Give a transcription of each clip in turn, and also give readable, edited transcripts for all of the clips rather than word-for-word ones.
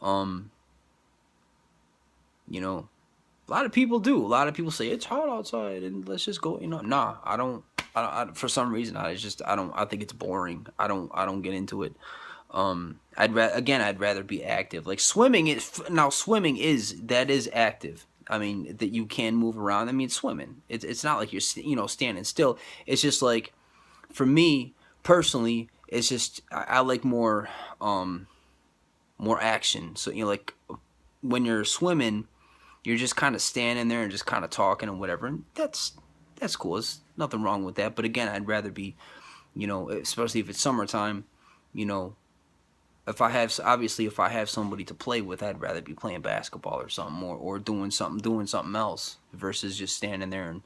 Um, you know, a lot of people do. A lot of people say it's hot outside and let's just go. Nah, I don't. For some reason, I don't. I think it's boring. I don't get into it. I'd rather be active. Like swimming is now. Swimming is active. I mean that you can move around. I mean swimming. It's not like you're standing still. It's just like for me personally, it's just I like more action. So like when you're swimming, you're just kind of standing there and just kind of talking and whatever, and that's cool. There's nothing wrong with that. But again, I'd rather be, especially if it's summertime, you know, if I have somebody to play with, I'd rather be playing basketball or something, or doing something else versus just standing there and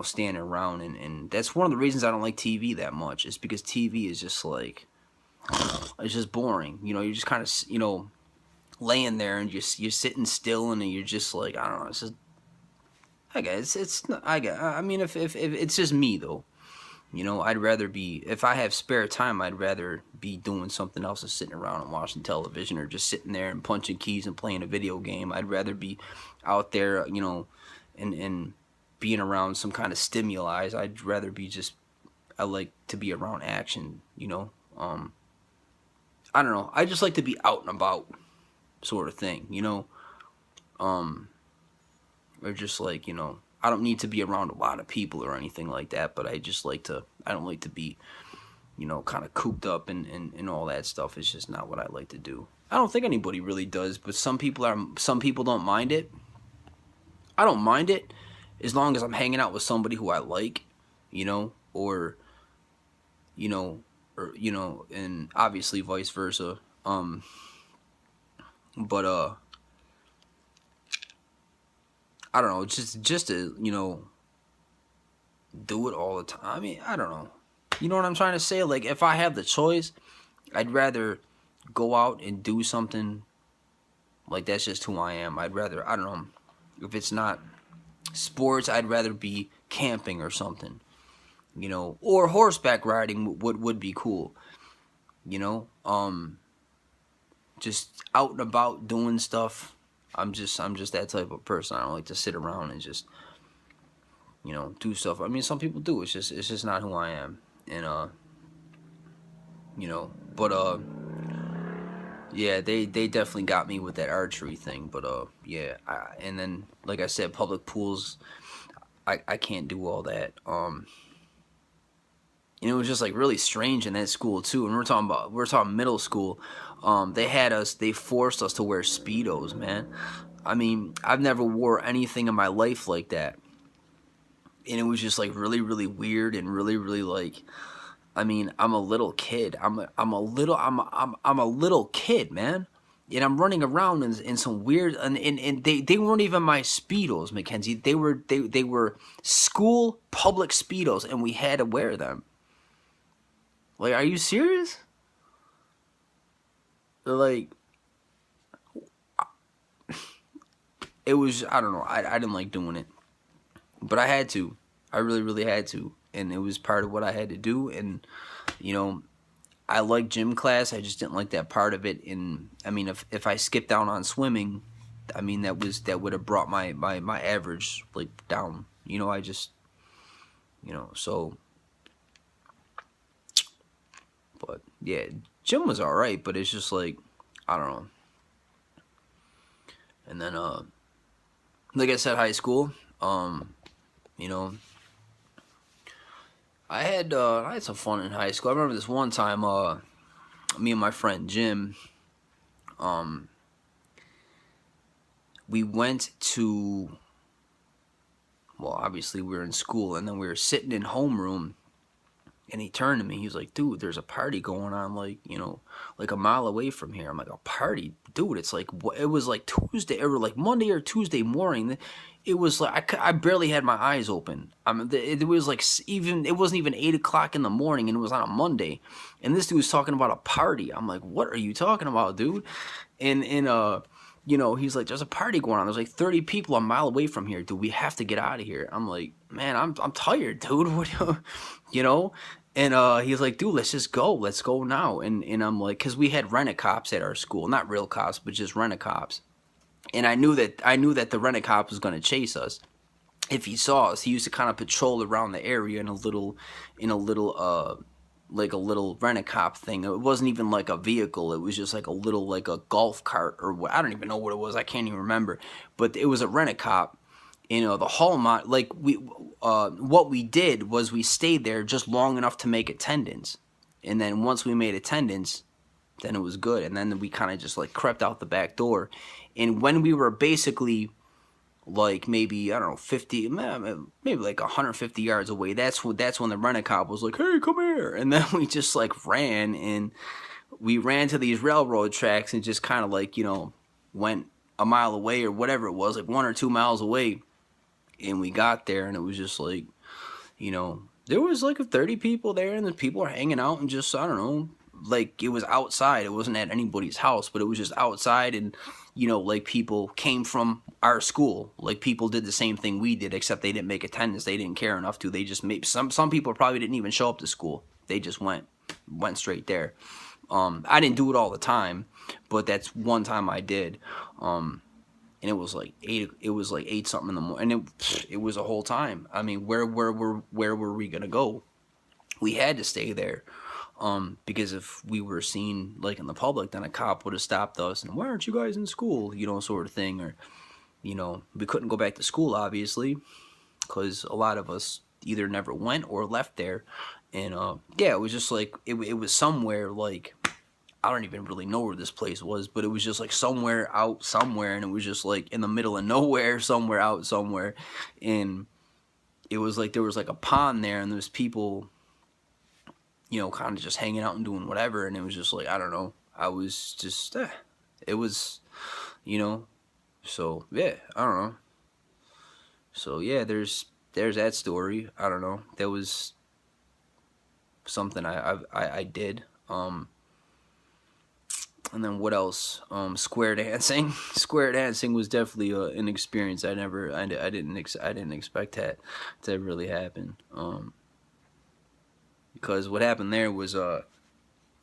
standing around. And that's one of the reasons I don't like TV that much, is because TV is just like it's just boring. You're just kind of laying there and you're sitting still and you're just like, I don't know. It's just I guess it's not, I mean if it's just me though. I'd rather be, if I have spare time, I'd rather be doing something else than sitting around and watching television or just sitting there and punching keys and playing a video game. I'd rather be out there, and being around some kind of stimuli. I'd rather be just, I like to be around action. I don't know. I just like to be out and about sort of thing. Um, or just like, I don't need to be around a lot of people or anything like that, but I don't like to be, kind of cooped up and all that stuff. It's just not what I like to do. I don't think anybody really does, but some people don't mind it. I don't mind it as long as I'm hanging out with somebody who I like, or, you know, and obviously vice versa. But, I don't know, just to, do it all the time. I mean, I don't know. You know what I'm trying to say? Like, if I have the choice, I'd rather go out and do something. Like, that's just who I am. I'd rather, I don't know, if it's not sports, I'd rather be camping or something, or horseback riding would be cool, you know, just out and about doing stuff. I'm just that type of person. I don't like to sit around and just, do stuff. I mean, some people do. It's just not who I am. And but yeah, they definitely got me with that archery thing. But yeah, and then like I said, public pools, I can't do all that. And it was just like really strange in that school too. And we're talking middle school. They forced us to wear Speedos, man. I mean, I've never wore anything in my life like that. And it was just like really, really weird and really, really like, I mean, I'm a little kid. I'm a little kid, man. And I'm running around in some weird, and they weren't even my Speedos, Mackenzie. They were school public Speedos, and we had to wear them. Like, are you serious? Like, it was, I don't know. I didn't like doing it, but I had to. I really, really had to, and it was part of what I had to do. And you know, I liked gym class. I just didn't like that part of it. And I mean, if I skipped down on swimming, I mean that would have brought my average like down. I just so. But yeah, gym was all right, but it's just like, I don't know. And then like I said, high school, you know, I had some fun in high school. I remember this one time, me and my friend Jim, um, we went to, well, obviously we were in school, and then we were sitting in homeroom, and he turned to me. He was like, "Dude, there's a party going on, like, like a mile away from here." I'm like, "A party, dude?" It's like, it was like Tuesday or like Monday or Tuesday morning. It was like I barely had my eyes open. I mean, it was like it wasn't even 8 o'clock in the morning, and it was on a Monday. And this dude was talking about a party. I'm like, "What are you talking about, dude?" And he's like, "There's a party going on. There's like 30 people a mile away from here, dude. We have to get out of here." I'm like, "Man, I'm tired, dude." What, you know? And he's like, dude, let's just go. Let's go now. And I'm like, because we had rent-a-cops at our school, not real cops, but just rent-a-cops. And I knew that the rent-a-cop was gonna chase us if he saw us. He used to kind of patrol around the area in a little like a little rent-a-cop thing. It wasn't even like a vehicle. It was just like a little, like a golf cart, or what, I don't even know what it was. I can't even remember. But it was a rent-a-cop. The hallmark, like what we did was we stayed there just long enough to make attendance, and then once we made attendance, then it was good. And then we kind of just like crept out the back door. And when we were basically like maybe, I don't know, 50, maybe like 150 yards away, that's when the rent-a-cop was like, hey, come here. And then we just like ran, and we ran to these railroad tracks and just kind of like, went a mile away or whatever it was, like 1 or 2 miles away. And we got there, and it was just like, there was like 30 people there, and the people were hanging out, and just, I don't know, like it was outside. It wasn't at anybody's house, but it was just outside. And like people came from our school. Like people did the same thing we did, except they didn't make attendance. They didn't care enough to. They just made some people probably didn't even show up to school. They just went straight there. I didn't do it all the time, but that's one time I did. And it was like 8. It was like 8 something in the morning, and it was a whole time. I mean, where were we gonna go? We had to stay there, because if we were seen like in the public, then a cop would have stopped us and, why aren't you guys in school, sort of thing. Or we couldn't go back to school, obviously, because a lot of us either never went or left there. And yeah, it was just like it was somewhere, like I don't even really know where this place was, but it was just like somewhere out somewhere, and it was just like in the middle of nowhere, somewhere out somewhere. And it was like there was like a pond there, and there's people, kind of just hanging out and doing whatever. And it was just like, I don't know, I was just it was, so yeah, I don't know. So yeah, there's that story. I don't know, that was something I did. And then what else? Square dancing. Square dancing was definitely an experience. I didn't expect that to really happen. Because what happened there was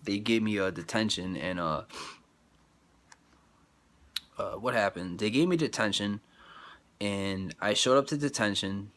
they gave me a detention. And what happened? They gave me detention, and I showed up to detention.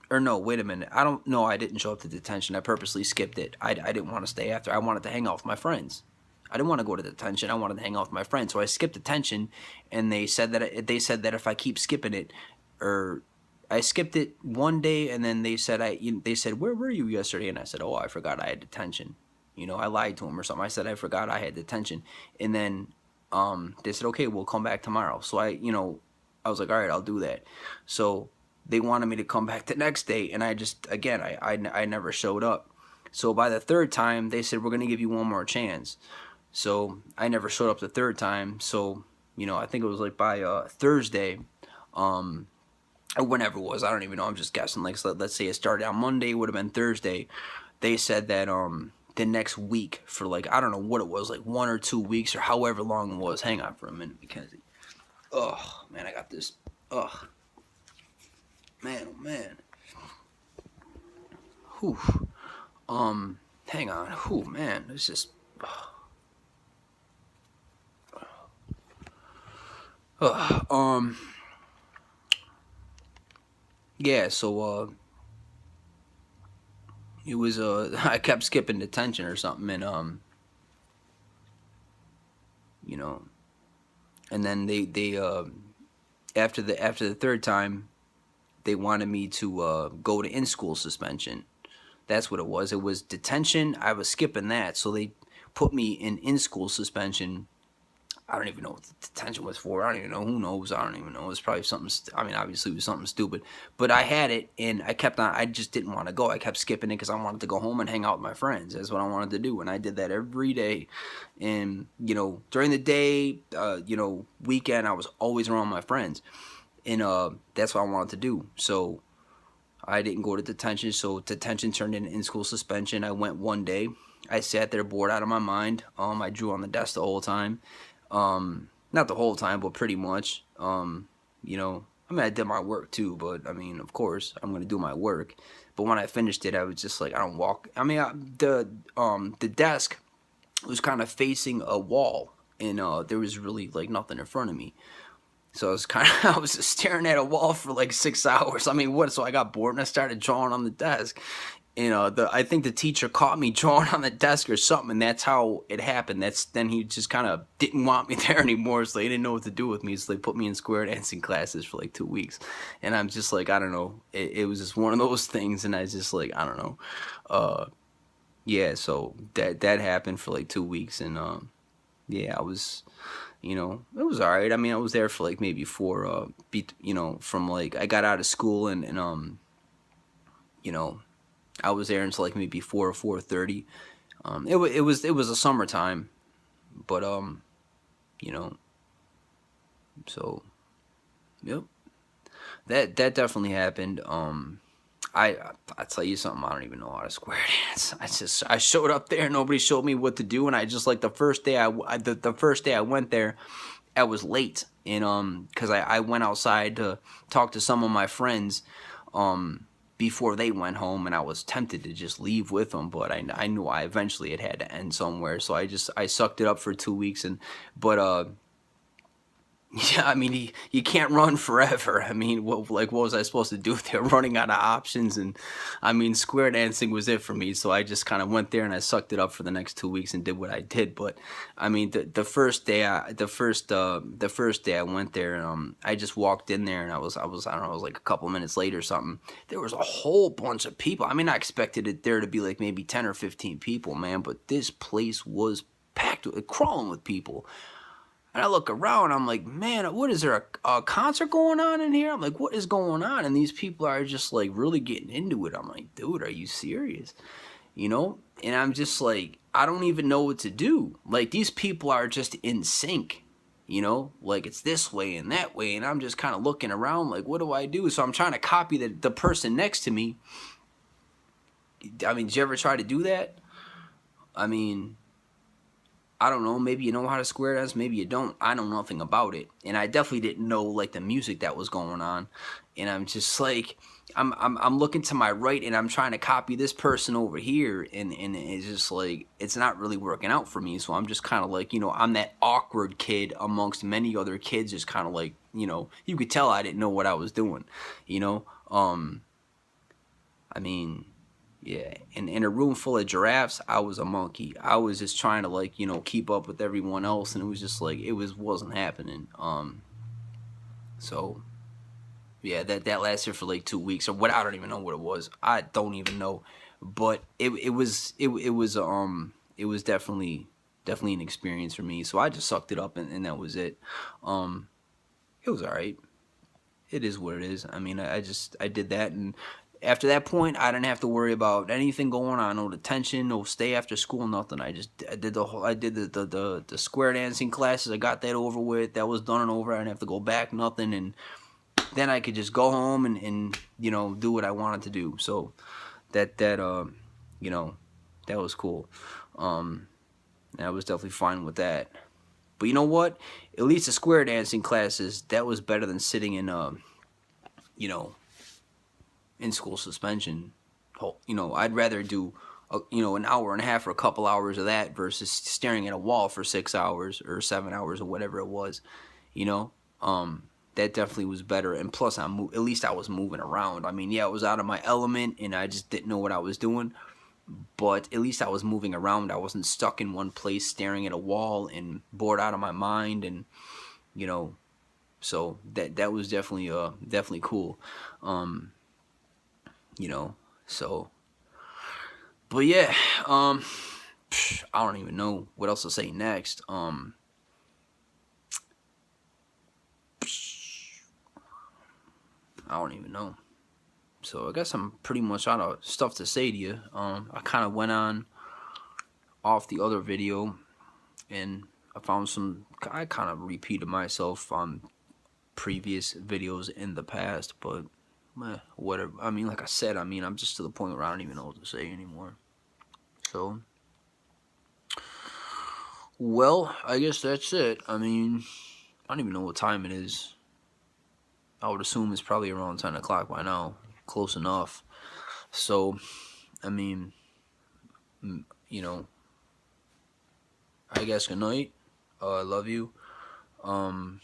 Or no, wait a minute. I don't know. I didn't show up to detention. I purposely skipped it. I didn't want to stay after. I wanted to hang out with my friends. I didn't want to go to detention. I wanted to hang out with my friends. So I skipped detention, and they said that if I keep skipping it, or I skipped it one day, and then they said they said, where were you yesterday? And I said, oh, I forgot I had detention. I lied to them or something. I said I forgot I had detention, and then they said, okay, we'll come back tomorrow. So I was like, all right, I'll do that. So they wanted me to come back the next day, and I just, again, I never showed up. So by the third time, they said, we're going to give you one more chance. So I never showed up the third time. So, I think it was like by Thursday, or whenever it was, I don't even know, I'm just guessing. Like, so let's say it started on Monday, it would have been Thursday. They said that the next week, for like, I don't know what it was, like 1 or 2 weeks or however long it was. Hang on for a minute, because, oh man, I got this, oh man, oh man. Whew. Hang on. Whew, man, it's just. Yeah, so it was I kept skipping detention or something. And you know and then they after the third time, they wanted me to go to in-school suspension. That's what it was. It was detention. I was skipping that, so they put me in-school suspension. I don't even know what the detention was for. I don't even know. Who knows? I don't even know. It was probably something. I mean, obviously, it was something stupid. But I had it, and I kept on. I just didn't want to go. I kept skipping it because I wanted to go home and hang out with my friends. That's what I wanted to do, and I did that every day. And during the day, weekend, I was always around my friends, and that's what I wanted to do. So I didn't go to detention. So detention turned into in-school suspension. I went one day. I sat there bored out of my mind. I drew on the desk the whole time. Not the whole time, but pretty much. I mean, I did my work too, but I mean, of course, I'm gonna do my work. But when I finished it, I was just like, I don't walk. I mean, the desk was kind of facing a wall, and there was really like nothing in front of me. So I was kind of I was just staring at a wall for like 6 hours. I mean, what? So I got bored and I started drawing on the desk. I think the teacher caught me drawing on the desk or something, and that's how it happened. Then he just kind of didn't want me there anymore, so he didn't know what to do with me. So they put me in square dancing classes for like 2 weeks, and I'm just like, I don't know. It was just one of those things, and I just like, I don't know. Yeah, so that happened for like 2 weeks, and yeah, I was, it was all right. I mean, I was there for like maybe four, from like I got out of school and you know, I was there until like maybe 4 or 4:30. It was a summertime, but you know, so yep, that definitely happened. I tell you something, I don't even know how to square dance. I showed up there, nobody showed me what to do, and I just like the first day the first day I went there, I was late, and because I went outside to talk to some of my friends, before they went home, and I was tempted to just leave with them, but I knew I eventually it had to end somewhere, so I sucked it up for 2 weeks, and but yeah, I mean, you can't run forever. I mean, what was I supposed to do there? Running out of options, and I mean, square dancing was it for me. So I just kind of went there and I sucked it up for the next 2 weeks and did what I did. But I mean, the first day, the first day I went there, I just walked in there and I don't know, it was like a couple minutes late or something. There was a whole bunch of people. I mean, I expected it there to be like maybe 10 or 15 people, man, but this place was packed, crawling with people. And I look around, I'm like, man, what is there a concert going on in here? I'm like, what is going on? And these people are just like really getting into it. I'm like, dude, are you serious? And I'm just like, I don't even know what to do. Like, these people are just in sync, like it's this way and that way. And I'm just kind of looking around like, what do I do? So I'm trying to copy the person next to me. I mean, did you ever try to do that? I mean, I don't know, maybe you know how to square dance, maybe you don't. I know nothing about it. And I definitely didn't know like the music that was going on. And I'm just like I'm looking to my right and I'm trying to copy this person over here, and it's just like it's not really working out for me. So I'm just kind of like, I'm that awkward kid amongst many other kids, just kind of like, you could tell I didn't know what I was doing, you know? I mean, yeah, in a room full of giraffes, I was a monkey. I was just trying to like, keep up with everyone else, and it was just like wasn't happening. So yeah, that lasted for like 2 weeks or what. I don't even know what it was. I don't even know, but it was definitely an experience for me. So I just sucked it up, and that was it. Um, it was all right. It is what it is. I mean, I did that, and after that point, I didn't have to worry about anything going on, no detention, no stay after school, nothing. I did the square dancing classes. I got that over with. That was done and over. I didn't have to go back, nothing, and then I could just go home and do what I wanted to do. So you know that was cool. Um, and I was definitely fine with that. But you know what? At least the square dancing classes, that was better than sitting in you know in school suspension. I'd rather do an hour and a half or a couple hours of that versus staring at a wall for 6 hours or 7 hours or whatever it was. You know, that definitely was better. And plus, at least I was moving around. I mean, yeah, I was out of my element and I just didn't know what I was doing. But at least I was moving around. I wasn't stuck in one place staring at a wall and bored out of my mind. And you know, so that was definitely cool. Um, you know, so but yeah, I don't even know what else to say next. I don't even know. So I guess I'm pretty much out of stuff to say to you. I kind of went on off the other video, and I found some. I kind of repeated myself on previous videos in the past, but whatever. I mean, like I said, I mean, I'm just to the point where I don't even know what to say anymore. So, well, I guess that's it. I mean, I don't even know what time it is. I would assume it's probably around 10 o'clock by now. Close enough. So, I mean, you know, I guess good night. I love you. Um,